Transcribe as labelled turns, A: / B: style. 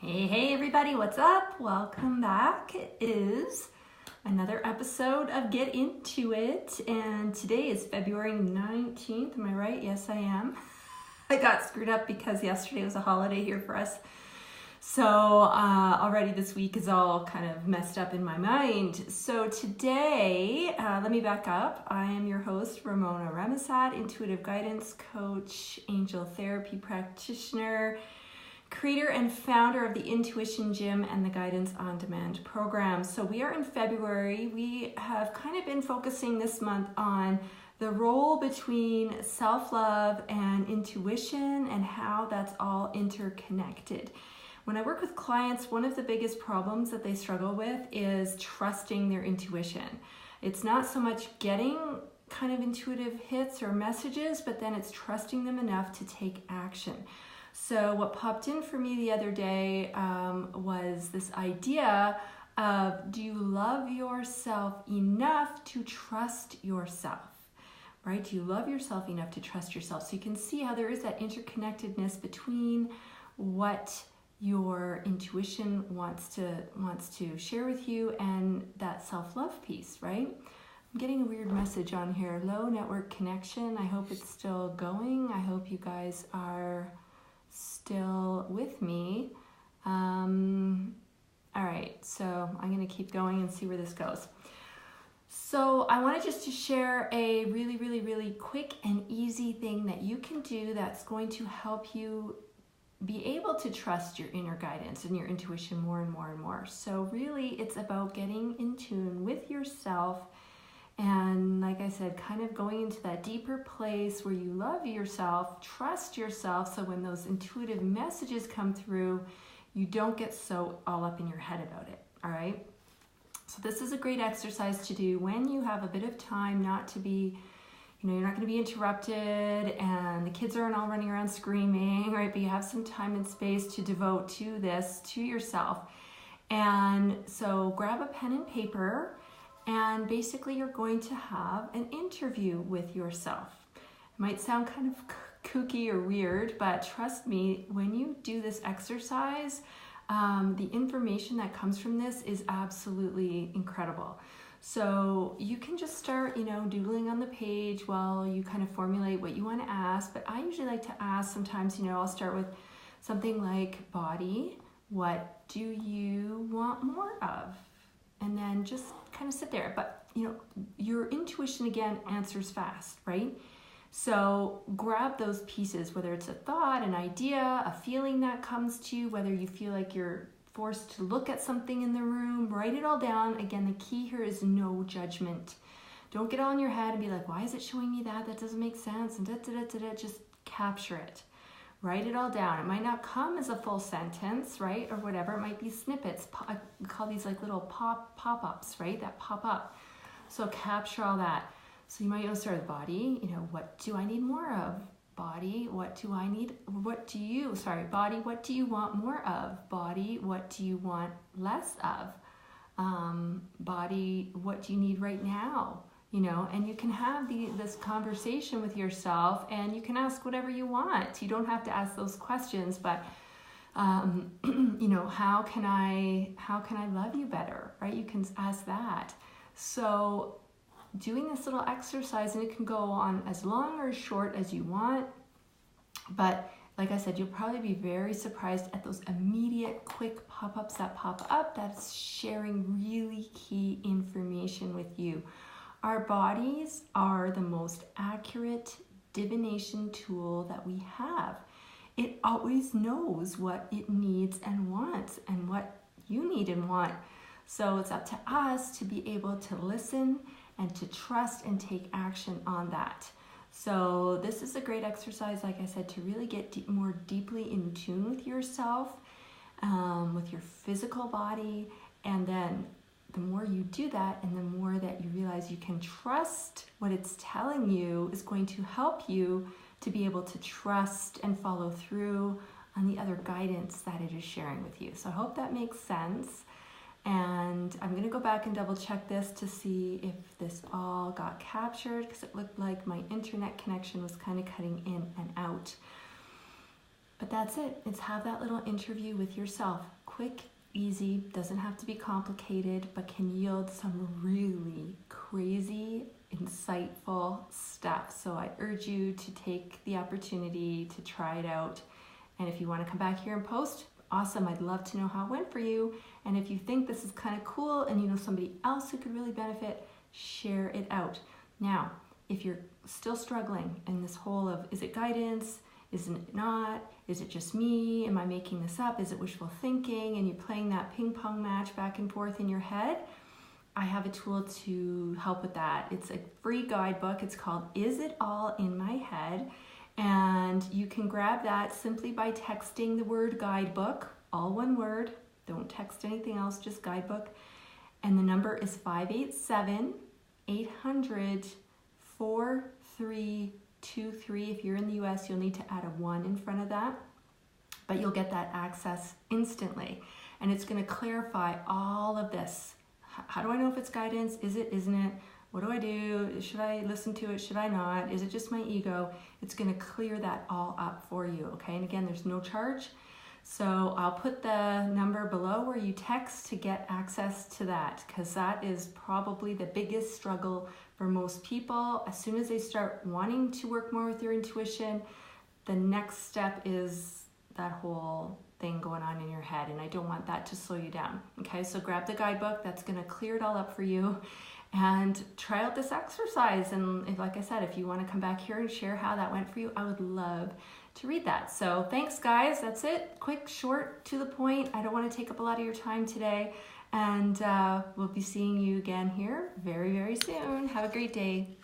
A: Hey everybody, what's up? Welcome back. It is another episode of Get Into It, and today is February 19th. Am I right? Yes, I am. I got screwed up because yesterday was a holiday here for us. So already this week is all kind of messed up in my mind. So today, let me back up. I am your host, Ramona Remisat, intuitive guidance coach, angel therapy practitioner, creator and founder of the Intuition Gym and the Guidance on Demand program. So we are in February. We have kind of been focusing this month on the role between self-love and intuition and how that's all interconnected. When I work with clients, one of the biggest problems that they struggle with is trusting their intuition. It's not so much getting kind of intuitive hits or messages, but then it's trusting them enough to take action. So what popped in for me the other day was this idea of, do you love yourself enough to trust yourself, right? Do you love yourself enough to trust yourself? So you can see how there is that interconnectedness between what your intuition wants to share with you and that self-love piece, right? I'm getting a weird message on here. Low network connection. I hope it's still going. I hope you guys are still with me. All right, so I'm going to keep going and see where this goes. So I wanted just to share a really quick and easy thing that you can do that's going to help you be able to trust your inner guidance and your intuition more and more. So really it's about getting in tune with yourself. And like I said, kind of going into that deeper place where you love yourself, trust yourself, so when those intuitive messages come through, you don't get so all up in your head about it, all right? So this is a great exercise to do when you have a bit of time, not to be, you're not going to be interrupted and the kids aren't all running around screaming, right? But you have some time and space to devote to this, to yourself. And so grab a pen and paper. And basically you're going to have an interview with yourself. It might sound kind of kooky or weird, but trust me, when you do this exercise, the information that comes from this is absolutely incredible. So you can just start, doodling on the page while you kind of formulate what you want to ask. But I usually like to ask sometimes, I'll start with something like, body, what do you want more of? And then just kind of sit there. But, your intuition, again, answers fast, right? So grab those pieces, whether it's a thought, an idea, a feeling that comes to you, whether you feel like you're forced to look at something in the room, write it all down. Again, the key here is no judgment. Don't get all in your head and be like, why is it showing me that? That doesn't make sense. And just capture it. Write it all down. It might not come as a full sentence, right? Or whatever. It might be snippets. I call these like little pop-ups, right? That pop up. So capture all that. So you might start with body. What do I need more of? Body, what do I need? Body, what do you want more of? Body, what do you want less of? Body, what do you need right now? And you can have this conversation with yourself, and you can ask whatever you want. You don't have to ask those questions, but how can I love you better, right? You can ask that. So doing this little exercise, and it can go on as long or as short as you want, but like I said, you'll probably be very surprised at those immediate quick pop-ups that pop up. That's sharing really key information with you. Our bodies are the most accurate divination tool that we have. It always knows what it needs and wants and what you need and want. So it's up to us to be able to listen and to trust and take action on that. So this is a great exercise, like I said, to really get more deeply in tune with yourself, with your physical body, and then the more you do that and the more that you realize you can trust what it's telling you is going to help you to be able to trust and follow through on the other guidance that it is sharing with you. So I hope that makes sense. And I'm going to go back and double check this to see if this all got captured, because it looked like my internet connection was kind of cutting in and out. But that's it. It's have that little interview with yourself. Quick, easy, doesn't have to be complicated, but can yield some really crazy, insightful stuff. So I urge you to take the opportunity to try it out. And if you want to come back here and post, awesome. I'd love to know how it went for you. And if you think this is kind of cool and you know somebody else who could really benefit, share it out. Now, if you're still struggling in this whole of, is it guidance? Is it not? Is it just me? Am I making this up? Is it wishful thinking? And you're playing that ping pong match back and forth in your head. I have a tool to help with that. It's a free guidebook. It's called Is It All in My Head? And you can grab that simply by texting the word guidebook, all one word. Don't text anything else, just guidebook. And the number is 587-800-4323. If you're in the US, you'll need to add a 1 in front of that. But you'll get that access instantly. And it's going to clarify all of this. How do I know if it's guidance? Is it, isn't it? What do I do? Should I listen to it? Should I not? Is it just my ego? It's going to clear that all up for you, okay? And again, there's no charge. So I'll put the number below where you text to get access to that, because that is probably the biggest struggle for most people. As soon as they start wanting to work more with their intuition, the next step is that whole thing going on in your head, and I don't want that to slow you down, okay? So grab the guidebook. That's going to clear it all up for you. And try out this exercise. And if, like I said, if you want to come back here and share how that went for you, I would love to read that. So thanks, guys. That's it. Quick, short, to the point. I don't want to take up a lot of your time today. And we'll be seeing you again here very, very soon. Have a great day.